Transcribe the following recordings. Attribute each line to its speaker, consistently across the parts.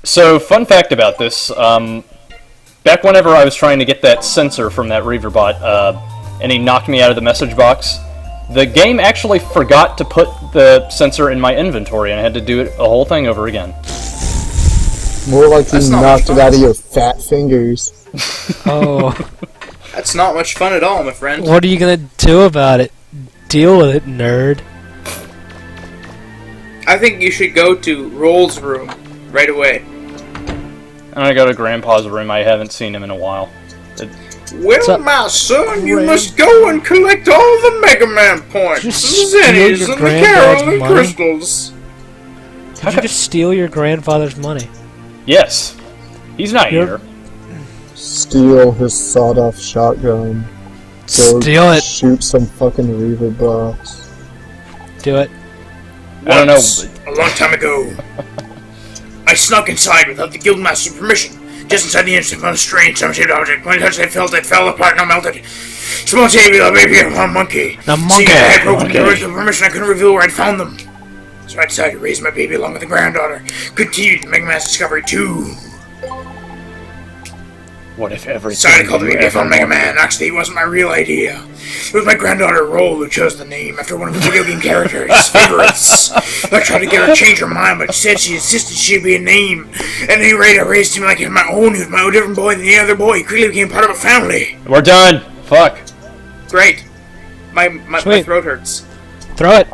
Speaker 1: So, fun fact about this, back whenever I was trying to get that sensor from that Reaver bot, and he knocked me out of the message box, the game actually forgot to put the sensor in my inventory, and I had to do it the whole thing over again.
Speaker 2: More like you knocked it out of your fat fingers.
Speaker 3: Oh.
Speaker 4: That's not much fun at all, my friend.
Speaker 3: What are you gonna do about it? Deal with it, nerd.
Speaker 4: I think you should go to Roll's room right away.
Speaker 1: I'm gonna go to Grandpa's room. I haven't seen him in a while.
Speaker 4: Well, my son, you must go and collect all the Mega Man points, and
Speaker 3: Just
Speaker 4: zennies,
Speaker 3: steal your
Speaker 4: and the Carolyn
Speaker 3: money?
Speaker 4: crystals.
Speaker 3: Did you just steal your grandfather's money?
Speaker 1: Yes. He's not here.
Speaker 2: Steal his sawed-off shotgun. Go
Speaker 3: Steal it.
Speaker 2: Shoot some fucking Reaver bots.
Speaker 3: Do it.
Speaker 1: I don't know.
Speaker 4: A long time ago, I snuck inside without the Guildmaster's permission. Just inside the instant found a strange, some-shaped object. When I touched it, felt it, fell apart, and melted. Small baby, and one monkey.
Speaker 3: The monkey.
Speaker 4: See, I had broken the permission. I couldn't reveal where I'd found them. So I decided to raise my baby along with the granddaughter. Continue the Mega Man's discovery too.
Speaker 1: What if everything
Speaker 4: Decided to call the
Speaker 1: you
Speaker 4: baby
Speaker 1: ever
Speaker 4: from Mega
Speaker 1: wanted-
Speaker 4: Man. Actually, it wasn't my real idea. It was my granddaughter Roll who chose the name after one of the video game characters' favorites. I tried to get her to change her mind, but instead she insisted she'd be a name. At any rate, I raised him like he was my own. He was my own different boy than the other boy. He quickly became part of a family.
Speaker 1: We're done. Fuck.
Speaker 4: Great. My throat hurts.
Speaker 3: Throw it.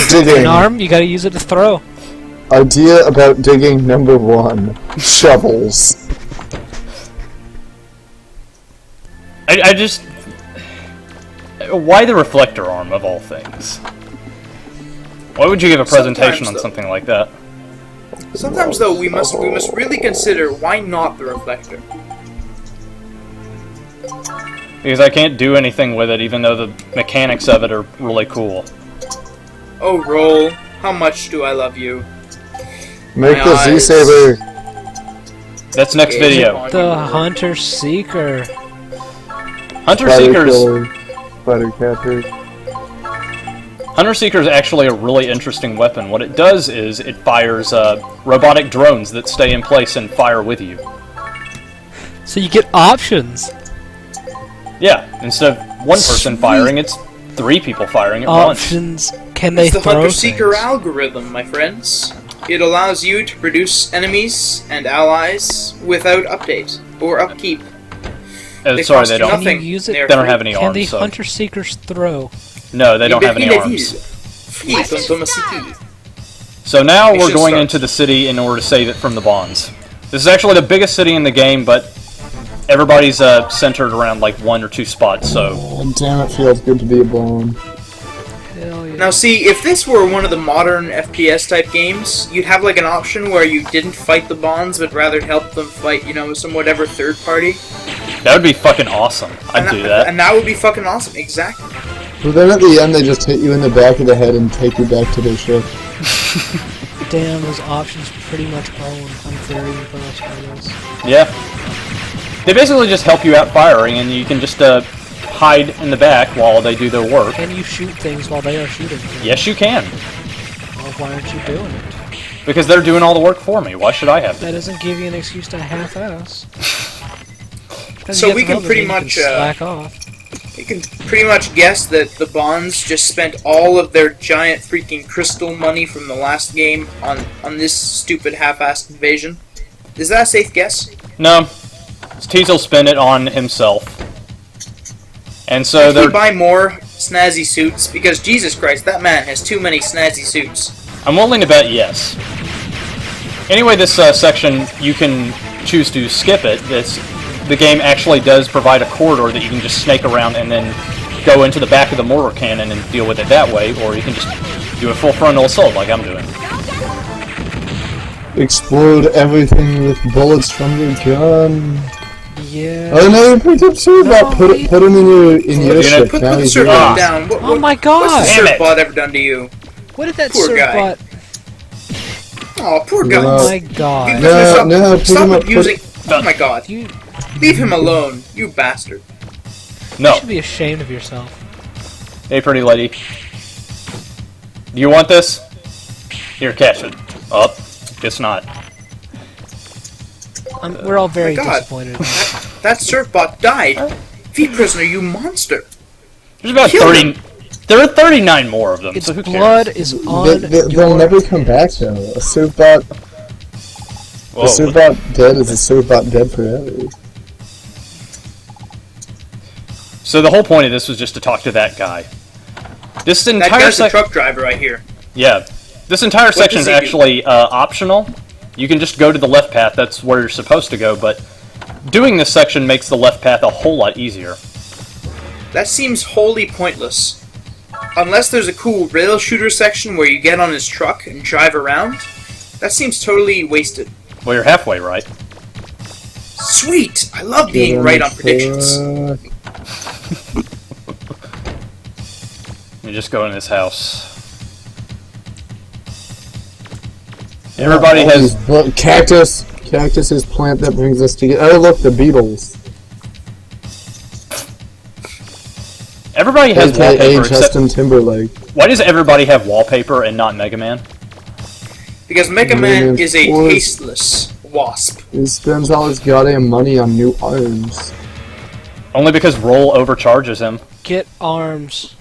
Speaker 2: Digging.
Speaker 3: An arm, you gotta use it to throw.
Speaker 2: Idea about digging number 1. Shovels.
Speaker 1: I just... Why the reflector arm, of all things? Why would you give a presentation on something like that?
Speaker 4: Sometimes, though, we must really consider why not the reflector.
Speaker 1: Because I can't do anything with it, even though the mechanics of it are really cool.
Speaker 4: Oh, Roll, how much do I love you?
Speaker 2: Make
Speaker 4: My
Speaker 2: the
Speaker 4: eyes.
Speaker 2: Z-Saber.
Speaker 1: That's next video.
Speaker 3: The Hunter Seeker.
Speaker 1: Hunter
Speaker 2: Spider
Speaker 1: Seeker's...
Speaker 2: killer, spider catcher.
Speaker 1: Hunter Seeker is actually a really interesting weapon. What it does is it fires robotic drones that stay in place and fire with you.
Speaker 3: So you get options.
Speaker 1: Yeah, instead of one person firing, it's 3 people firing at once.
Speaker 3: Options. Can they
Speaker 4: It's the
Speaker 3: throw
Speaker 4: Hunter Seeker
Speaker 3: things?
Speaker 4: algorithm, my friends. It allows you to produce enemies and allies without update or upkeep. They
Speaker 1: Sorry,
Speaker 4: cost
Speaker 1: they
Speaker 4: you
Speaker 1: don't.
Speaker 3: Can you
Speaker 4: nothing.
Speaker 3: use it?
Speaker 4: They are
Speaker 1: They don't
Speaker 4: free.
Speaker 1: have any
Speaker 3: Can
Speaker 1: arms.
Speaker 3: the
Speaker 1: So.
Speaker 3: Hunter Seekers throw?
Speaker 1: No, they don't have any arms. So now
Speaker 4: We
Speaker 1: we're
Speaker 4: should
Speaker 1: going
Speaker 4: start.
Speaker 1: into the city in order to save it from the Bonds. This is actually the biggest city in the game, but everybody's centered around like 1 or 2 spots. So
Speaker 2: Oh, damn, it feels good to be a bone.
Speaker 3: Hell yeah.
Speaker 4: Now see, if this were one of the modern FPS type games, you'd have like an option where you didn't fight the Bonds, but rather help them fight, some whatever third party.
Speaker 1: that would be fucking awesome. I'd do that.
Speaker 4: And that would be fucking awesome, exactly.
Speaker 2: But then at the end, they just hit you in the back of the head and take you back to their ship.
Speaker 3: Damn, those options pretty much own. I'm very impressed by this.
Speaker 1: Yeah. They basically just help you out firing, and you can just hide in the back while they do their work.
Speaker 3: Can you shoot things while they are shooting things?
Speaker 1: Yes, you can.
Speaker 3: Well, why aren't you doing it?
Speaker 1: Because they're doing all the work for me. Why should I have to?
Speaker 3: That doesn't give you an excuse to half-ass.
Speaker 4: So we can pretty much,
Speaker 3: slack off.
Speaker 4: You can pretty much guess that the Bonds just spent all of their giant freaking crystal money from the last game on this stupid half-assed invasion. Is that a safe guess?
Speaker 1: No. Teasel spent it on himself. And so
Speaker 4: If we
Speaker 1: they're...
Speaker 4: buy more snazzy suits, because Jesus Christ, that man has too many snazzy suits.
Speaker 1: I'm willing to bet yes. Anyway, this section, you can choose to skip it. The game actually does provide a corridor that you can just snake around and then go into the back of the mortar cannon and deal with it that way, or you can just do a full frontal assault like I'm doing.
Speaker 2: Explode everything with bullets from your gun.
Speaker 3: Yeah.
Speaker 2: Oh no, you picked up Surfbot. Put him in your ship.
Speaker 4: Put
Speaker 2: Now
Speaker 4: the
Speaker 2: he's
Speaker 4: Surfbot
Speaker 2: yours.
Speaker 4: down.
Speaker 3: Oh my god!
Speaker 4: What's the
Speaker 1: Damn it.
Speaker 4: Surfbot ever done to you?
Speaker 3: What did that
Speaker 4: Poor guy.
Speaker 3: Surfbot?
Speaker 4: Oh, poor guy.
Speaker 2: No.
Speaker 3: Oh my god.
Speaker 2: No, put
Speaker 4: Stop
Speaker 2: him up,
Speaker 4: abusing. Oh my god.
Speaker 3: You
Speaker 4: Leave him alone, you bastard.
Speaker 1: No.
Speaker 3: should be ashamed of yourself.
Speaker 1: Hey, pretty lady. Do you want this? Here, catch it. Up. Guess not.
Speaker 3: We're all very
Speaker 4: my God.
Speaker 3: disappointed.
Speaker 4: That surfbot died. Feed prisoner, you monster.
Speaker 1: There's about
Speaker 4: Kill
Speaker 1: 30... There are 39 more of them,
Speaker 3: Its
Speaker 1: so who cares?
Speaker 3: blood is on
Speaker 2: They'll
Speaker 3: your
Speaker 2: never come back though. A surfbot,
Speaker 1: Whoa.
Speaker 2: a surfbot dead is a surfbot dead forever.
Speaker 1: So the whole point of this was just to talk to that guy. This
Speaker 4: That
Speaker 1: entire
Speaker 4: guy's a
Speaker 1: section...
Speaker 4: truck driver right here.
Speaker 1: Yeah. This entire section is
Speaker 4: does he do?
Speaker 1: actually optional. You can just go to the left path, that's where you're supposed to go, but doing this section makes the left path a whole lot easier.
Speaker 4: That seems wholly pointless. Unless there's a cool rail shooter section where you get on his truck and drive around, that seems totally wasted.
Speaker 1: Well, you're halfway right.
Speaker 4: Sweet! I love being right on predictions.
Speaker 1: You just go in this house. Everybody has...
Speaker 2: Cactus! Cactus is plant that brings us together. Oh look, the Beatles.
Speaker 1: Everybody has
Speaker 2: AKA
Speaker 1: wallpaper except...
Speaker 2: Justin Timberlake.
Speaker 1: Why does everybody have wallpaper and not Mega Man?
Speaker 4: Because Mega Man is a
Speaker 2: Or-
Speaker 4: tasteless wasp.
Speaker 2: He spends all his goddamn money on new arms.
Speaker 1: Only because Roll overcharges him.
Speaker 3: get arms.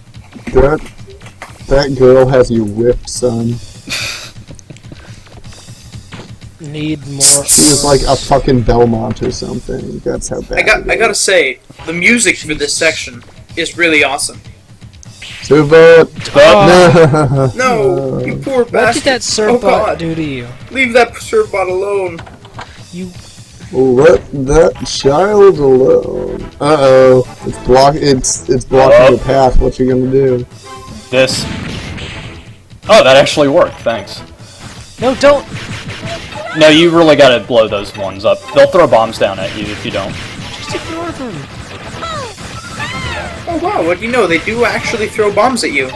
Speaker 2: That girl has you whipped, son.
Speaker 3: Need more.
Speaker 2: She was like a fucking Belmont or something. That's how bad.
Speaker 4: I gotta say, the music for this section is really awesome.
Speaker 2: Super.
Speaker 4: No, you poor
Speaker 3: What
Speaker 4: bastard.
Speaker 3: did that
Speaker 4: Oh
Speaker 3: surfbot
Speaker 4: God.
Speaker 3: do to you?
Speaker 4: Leave that surfbot alone.
Speaker 3: You.
Speaker 2: Let that child alone. Uh oh, it's blocking the path. What you gonna do?
Speaker 1: This. Oh, that actually worked, thanks.
Speaker 3: No, don't.
Speaker 1: No, you really gotta blow those ones up. They'll throw bombs down at you if you don't.
Speaker 3: Just ignore them.
Speaker 4: Oh wow, what do you know? They do actually throw bombs at you.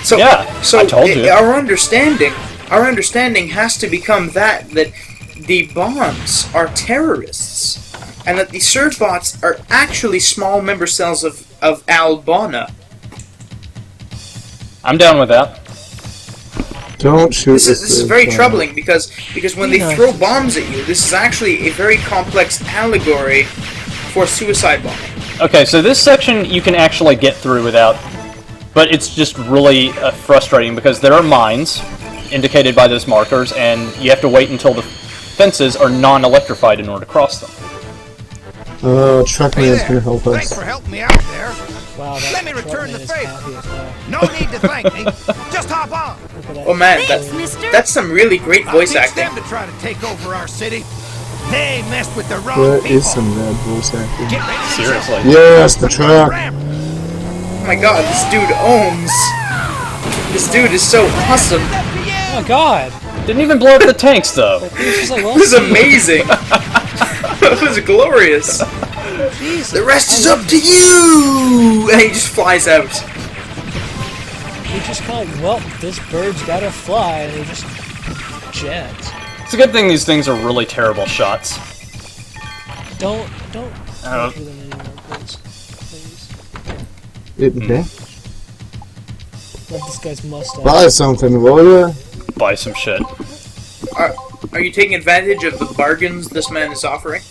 Speaker 4: So,
Speaker 1: Yeah, I told you.
Speaker 4: Our understanding has to become that the bombs are terrorists, and that the surfbots are actually small member cells of Bonna.
Speaker 1: I'm down with that.
Speaker 2: Don't shoot.
Speaker 4: This is very
Speaker 2: surfbot.
Speaker 4: troubling because when they
Speaker 3: Yeah.
Speaker 4: throw bombs at you, this is actually a very complex allegory for suicide bombing.
Speaker 1: Okay, so this section you can actually get through without... But it's just really frustrating because there are mines indicated by those markers, and you have to wait until the fences are non-electrified in order to cross them.
Speaker 2: Truckman's gonna help
Speaker 5: Thanks
Speaker 2: us.
Speaker 5: for helping me out there.
Speaker 3: Wow, that
Speaker 5: Let me return
Speaker 3: Truckman
Speaker 5: the
Speaker 3: is
Speaker 5: favor.
Speaker 3: happy as well.
Speaker 5: No need to thank me. Just hop on.
Speaker 3: Look at that.
Speaker 4: Oh man,
Speaker 6: Thanks, mister.
Speaker 4: that's some really great
Speaker 5: I'll
Speaker 4: voice
Speaker 5: teach
Speaker 4: acting.
Speaker 5: them to try to take over our city. They messed with the wrong
Speaker 2: That
Speaker 5: people.
Speaker 2: is some rad voice acting.
Speaker 5: Get ready to
Speaker 1: Seriously.
Speaker 5: jump.
Speaker 2: Yes, the truck.
Speaker 5: Ramp.
Speaker 4: Oh my god, this dude owns. This dude is so awesome.
Speaker 3: Oh my god!
Speaker 1: Didn't even blow up the tanks, though.
Speaker 3: It was just like, well,
Speaker 4: It was amazing. It was glorious.
Speaker 3: jeez,
Speaker 4: The rest is up to you! And he just flies out.
Speaker 3: we just kind of like, well, this bird's gotta fly, and he just jets.
Speaker 1: It's a good thing these things are really terrible shots.
Speaker 3: Don't
Speaker 1: Uh,
Speaker 3: do them anymore, please. Please.
Speaker 2: It dead.
Speaker 3: Love this guy's mustache.
Speaker 2: Buy something, will ya?
Speaker 1: Buy some shit.
Speaker 4: Are you taking advantage of the bargains this man is offering?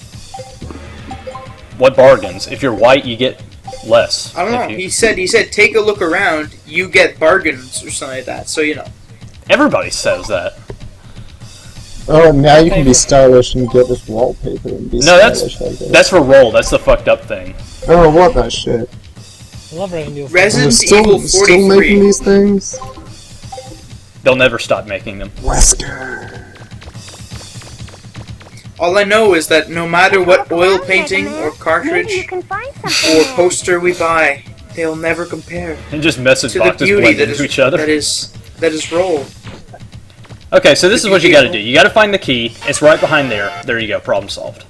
Speaker 1: What bargains? If you're white, you get less.
Speaker 4: I don't know.
Speaker 1: If you-
Speaker 4: He said take a look around, you get bargains or something like that. So you know.
Speaker 1: Everybody says that.
Speaker 2: Oh, now you can be stylish and get this wallpaper and be
Speaker 1: No,
Speaker 2: stylish like that.
Speaker 1: that's for Roll. That's the fucked up thing.
Speaker 2: Oh, what that shit.
Speaker 3: I love Resident Evil.
Speaker 4: Resident
Speaker 2: They're
Speaker 4: Evil
Speaker 2: still making
Speaker 4: 43.
Speaker 2: these things?
Speaker 1: They'll never stop making them.
Speaker 2: Wesker.
Speaker 4: All I know is that no matter what oil painting or cartridge or poster we buy, they'll never compare
Speaker 1: And just message
Speaker 4: to the
Speaker 1: boxes
Speaker 4: beauty
Speaker 1: blend
Speaker 4: that
Speaker 1: into
Speaker 4: is
Speaker 1: each other.
Speaker 4: that is Roll.
Speaker 1: Okay, so this is what you gotta do. You gotta find the key. It's right behind there. There you go. Problem solved.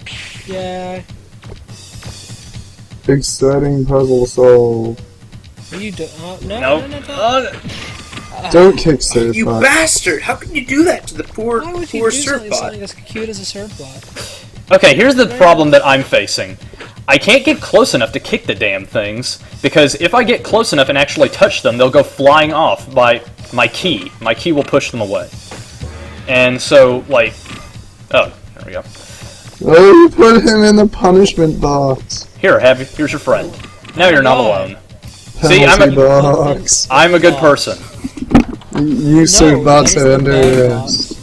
Speaker 3: Yeah.
Speaker 2: Exciting puzzle solved.
Speaker 3: What are you doing? No,
Speaker 1: Nope.
Speaker 3: no, no, no.
Speaker 2: Don't kick
Speaker 4: You
Speaker 2: Surfbot.
Speaker 4: bastard! How can you do that to the poor
Speaker 3: Why would you
Speaker 4: poor
Speaker 3: do something
Speaker 4: surfbot?
Speaker 3: as cute as a surfbot?
Speaker 1: Okay, here's the problem that I'm facing. I can't get close enough to kick the damn things, because if I get close enough and actually touch them, they'll go flying off by my key. My key will push them away. And so, like, Oh, there we go.
Speaker 2: Oh, you put him in the punishment box.
Speaker 1: Here's your friend. Now you're not alone. See,
Speaker 2: Penalty box.
Speaker 1: I'm a good person.
Speaker 2: You serve bots are under arrest.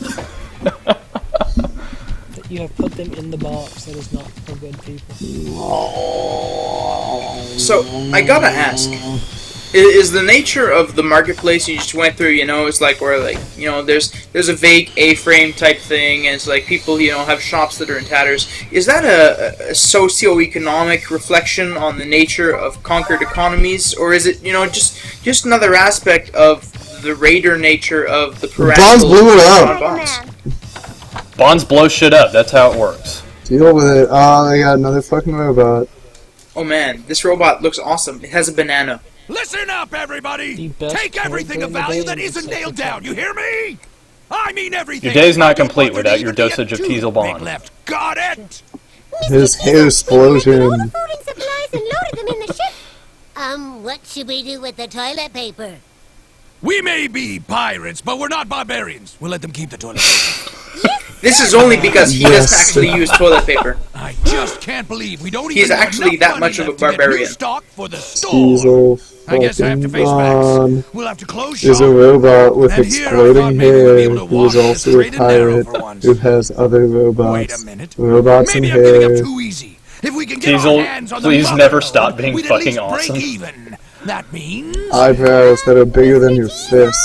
Speaker 3: You have put them in the box. That is not for good people.
Speaker 4: So, I gotta ask, is the nature of the marketplace you just went through, you know, it's like where, like, you know, there's a vague A-frame type thing, and it's like people, you know, have shops that are in tatters. Is that a socio-economic reflection on the nature of conquered economies, or is it, you know, just another aspect of the raider nature of the
Speaker 2: Bonds
Speaker 4: parental
Speaker 2: blew it up.
Speaker 4: bonds?
Speaker 1: Bonds blow shit up. That's how it works.
Speaker 2: Deal with it. Oh, they got another fucking robot.
Speaker 4: Oh man, this robot looks awesome. It has a banana.
Speaker 5: Listen up, everybody!
Speaker 3: The best
Speaker 5: Take everything of
Speaker 3: character in the
Speaker 5: value
Speaker 3: game
Speaker 5: that isn't
Speaker 3: except
Speaker 5: nailed
Speaker 3: for
Speaker 5: down, you hear me? I mean everything!
Speaker 1: Your day's not
Speaker 5: From
Speaker 1: complete
Speaker 5: butter
Speaker 1: without
Speaker 5: to
Speaker 1: your
Speaker 5: even
Speaker 1: dosage of
Speaker 5: the
Speaker 1: Teasel
Speaker 5: big
Speaker 1: Bond.
Speaker 5: left. Got it?
Speaker 2: His hair explosion.
Speaker 6: All the food and supplies and loaded them in the ship. What should we do with the toilet paper?
Speaker 5: We may be pirates, but we're not barbarians. We'll let them keep the toilet paper.
Speaker 4: This is only because he
Speaker 2: Yes.
Speaker 4: doesn't actually use toilet paper.
Speaker 5: I just can't believe we don't
Speaker 4: He's
Speaker 5: even have
Speaker 4: actually
Speaker 5: enough
Speaker 4: that
Speaker 5: money
Speaker 4: much of a
Speaker 5: left to get new
Speaker 4: barbarian.
Speaker 5: stock for the store.
Speaker 2: Teasel
Speaker 5: I guess I have to
Speaker 2: fucking
Speaker 5: face
Speaker 2: Bond
Speaker 5: facts. We'll have to close
Speaker 2: is a
Speaker 5: shop.
Speaker 2: robot with
Speaker 5: And here I
Speaker 2: exploding
Speaker 5: thought maybe we'd be
Speaker 2: hair
Speaker 5: able to
Speaker 2: who is
Speaker 5: walk
Speaker 2: also a
Speaker 5: straight and narrow
Speaker 2: pirate
Speaker 5: for once.
Speaker 2: who has other
Speaker 5: Wait
Speaker 2: robots.
Speaker 5: a minute.
Speaker 2: Robots
Speaker 5: Maybe
Speaker 2: and
Speaker 5: I'm giving up
Speaker 2: hair.
Speaker 5: too easy. If we can get
Speaker 1: Teasel,
Speaker 5: our hands on the
Speaker 1: please
Speaker 5: mother
Speaker 1: never
Speaker 5: lode,
Speaker 1: stop being
Speaker 5: we'd at
Speaker 1: fucking
Speaker 5: least break
Speaker 1: awesome.
Speaker 5: even. That means...
Speaker 2: Eyebrows that are bigger than your fist.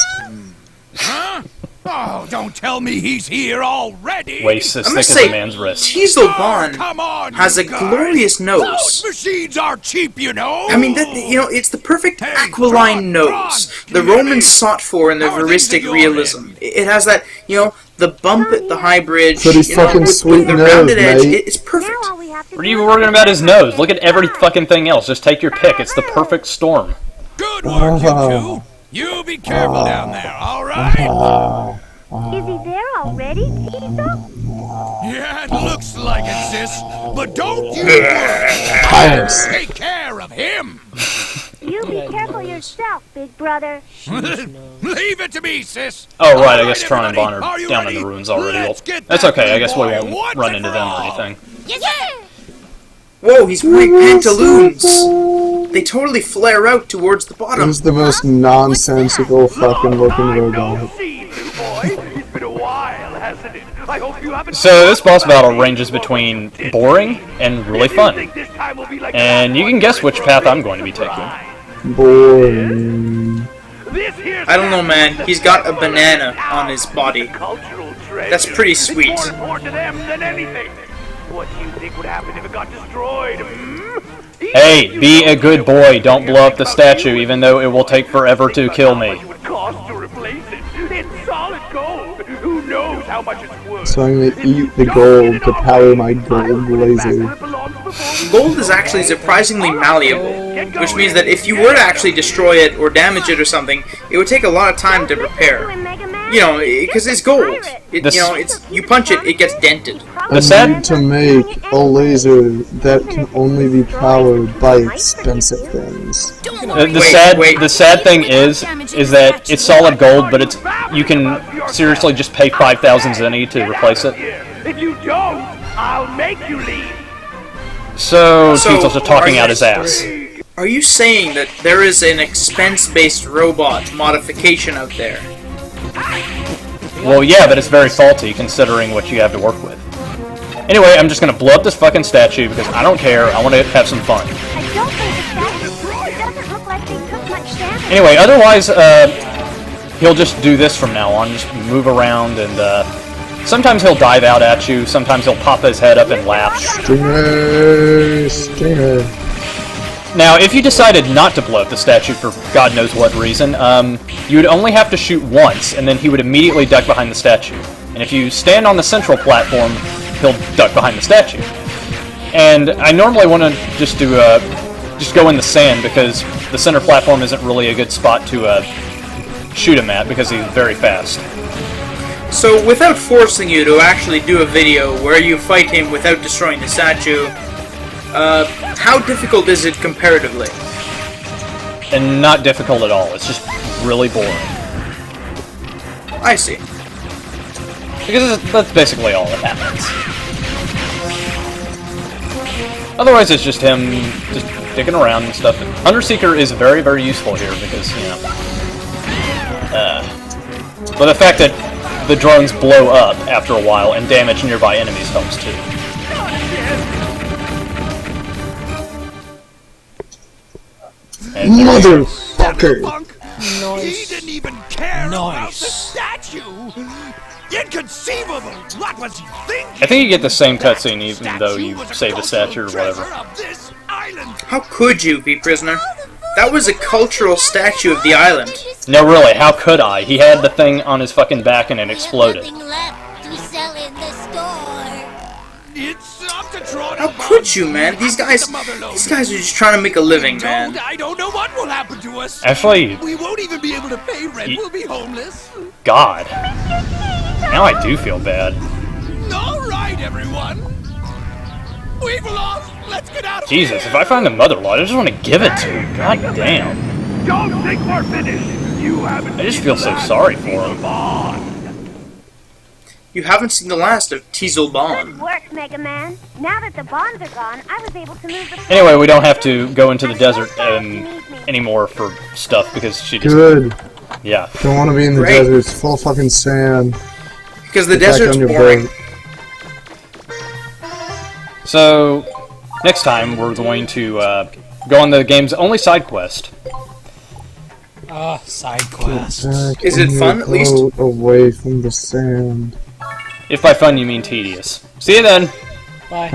Speaker 5: Huh? Oh, don't tell me he's here already.
Speaker 1: Waist as
Speaker 4: I
Speaker 1: thick
Speaker 4: must
Speaker 1: as
Speaker 4: say,
Speaker 1: a man's wrist.
Speaker 4: Teasel Bond
Speaker 5: Come on,
Speaker 4: has a
Speaker 5: you guys.
Speaker 4: glorious
Speaker 5: Those
Speaker 4: nose.
Speaker 5: machines are cheap, you know.
Speaker 4: I mean, that, you know, it's the perfect
Speaker 5: Hey,
Speaker 4: aquiline
Speaker 5: Tron,
Speaker 4: nose
Speaker 5: Tron,
Speaker 4: the
Speaker 5: can you hear
Speaker 4: Romans
Speaker 5: me?
Speaker 4: sought for in their
Speaker 5: How are things at
Speaker 4: veristic
Speaker 5: your
Speaker 4: realism.
Speaker 5: end?
Speaker 4: It has that, you know, the bump at the high bridge,
Speaker 2: Pretty
Speaker 4: you know,
Speaker 2: fucking
Speaker 4: with
Speaker 2: sweet
Speaker 4: the
Speaker 2: nose,
Speaker 4: rounded edge.
Speaker 2: mate.
Speaker 4: It's perfect.
Speaker 6: Now all we have to
Speaker 1: What are
Speaker 6: do
Speaker 1: you
Speaker 6: is
Speaker 1: worrying about his
Speaker 6: get
Speaker 1: nose?
Speaker 6: it
Speaker 1: Look at every
Speaker 6: inside.
Speaker 1: fucking thing else. Just take your pick. It's the perfect storm.
Speaker 5: Good work, you two. You be careful down there, all right?
Speaker 6: Is he there already, Teasel?
Speaker 5: Yeah, it looks like it, sis. But don't you worry.
Speaker 2: Pirates.
Speaker 5: Take care of him.
Speaker 6: You be careful yourself, big brother.
Speaker 5: Leave it to me, sis.
Speaker 1: Oh, right,
Speaker 5: All
Speaker 1: I guess Tron and
Speaker 5: everybody,
Speaker 1: Bond are
Speaker 5: you
Speaker 1: down in
Speaker 5: ready?
Speaker 1: the ruins already. Well,
Speaker 5: Let's get
Speaker 1: that's
Speaker 5: that
Speaker 1: okay. I guess we
Speaker 5: boy
Speaker 1: won't
Speaker 5: once
Speaker 1: run
Speaker 5: and
Speaker 1: into
Speaker 5: for
Speaker 1: them or
Speaker 5: all.
Speaker 1: anything.
Speaker 6: Yes, sir.
Speaker 4: Whoa, he's wearing pantaloons. They totally flare out towards the bottom.
Speaker 2: This is the most nonsensical fucking looking robot.
Speaker 1: So this boss battle ranges between boring and really fun. And you can guess which path I'm going to be taking.
Speaker 2: Boring.
Speaker 4: I don't know, man. He's got a banana on his body. That's pretty sweet.
Speaker 1: Hey, be a good boy. Don't blow up the statue, even though it will take forever to kill me.
Speaker 2: So I'm gonna eat the gold to power my gold laser.
Speaker 4: Gold is actually surprisingly malleable, which means that if you were to actually destroy it or damage it or something, it would take a lot of time to repair. You know, because it's gold. You know, you punch it, it gets dented.
Speaker 2: I
Speaker 1: sad-
Speaker 2: need to make a laser that can only be powered by expensive things.
Speaker 1: The sad thing is that it's solid gold, but you can seriously just pay 5,000 zenny to replace it.
Speaker 7: If you don't, I'll make you leave.
Speaker 1: So Teasel's just talking out his ass.
Speaker 4: Are you saying that there is an expense-based robot modification out there?
Speaker 1: Well, yeah, but it's very faulty considering what you have to work with. Anyway, I'm just gonna blow up this fucking statue because I don't care. I want to have some fun.
Speaker 6: I don't think the statue doesn't look like they took much damage.
Speaker 1: Anyway, otherwise, he'll just do this from now on. Just move around and, sometimes he'll dive out at you. Sometimes he'll pop his head up and laugh.
Speaker 2: Stinger, stinger.
Speaker 1: Now, if you decided not to blow up the statue for God knows what reason, you would only have to shoot once, and then he would immediately duck behind the statue. And if you stand on the central platform, he'll duck behind the statue. And I normally want to just go in the sand because the center platform isn't really a good spot to shoot him at because he's very fast.
Speaker 4: So, without forcing you to actually do a video where you fight him without destroying the statue, how difficult is it comparatively?
Speaker 1: And not difficult at all. It's just really boring.
Speaker 4: I see.
Speaker 1: Because that's basically all that happens. Otherwise, it's just him just dicking around and stuff. Underseeker is very, very useful here because, you know... but the fact that the drones blow up after a while and damage nearby enemies helps too.
Speaker 2: Motherfucker!
Speaker 5: He didn't even care about the
Speaker 3: Nice.
Speaker 5: statue! Inconceivable! What was he thinking?
Speaker 1: I think you get the same cutscene even though you save the statue or whatever.
Speaker 5: Of this island.
Speaker 4: How could you be prisoner? That was a cultural statue of the island.
Speaker 1: No, really, how could I? He had the thing on his fucking back and it exploded.
Speaker 6: Nothing left to sell in the store.
Speaker 5: It's up to Tron.
Speaker 4: How could you, man? These guys are just trying to make a living, man.
Speaker 5: I don't know what will happen to us.
Speaker 1: Actually,
Speaker 5: We won't even be able to pay rent. We'll be homeless.
Speaker 1: God. Now I do feel bad.
Speaker 5: All right, everyone. We've lost. Let's get out of
Speaker 1: Jesus,
Speaker 5: here.
Speaker 1: if I find the mother lot, I just want to give it to him. God damn.
Speaker 7: Don't think we're finished. You haven't.
Speaker 1: I just feel so sorry for him.
Speaker 4: You haven't seen the last of Teasel
Speaker 6: Good
Speaker 4: Bond.
Speaker 6: work, Mega Man. Now that the bonds are gone, I was able to move the...
Speaker 1: Anyway, we don't have to go into the desert anymore for stuff because she just...
Speaker 2: Good.
Speaker 1: Yeah.
Speaker 2: Don't want to be in the
Speaker 4: Great.
Speaker 2: desert. It's full of fucking sand.
Speaker 4: Because the
Speaker 2: Get back
Speaker 4: desert's
Speaker 2: on your
Speaker 4: boring.
Speaker 2: boat.
Speaker 1: So, next time we're going to go on the game's only side quest.
Speaker 3: Side quest.
Speaker 2: Back
Speaker 4: Is
Speaker 2: on
Speaker 4: it
Speaker 2: your
Speaker 4: fun, at least?
Speaker 2: boat, away from the sand.
Speaker 1: If by fun you mean tedious. See you then!
Speaker 3: Bye.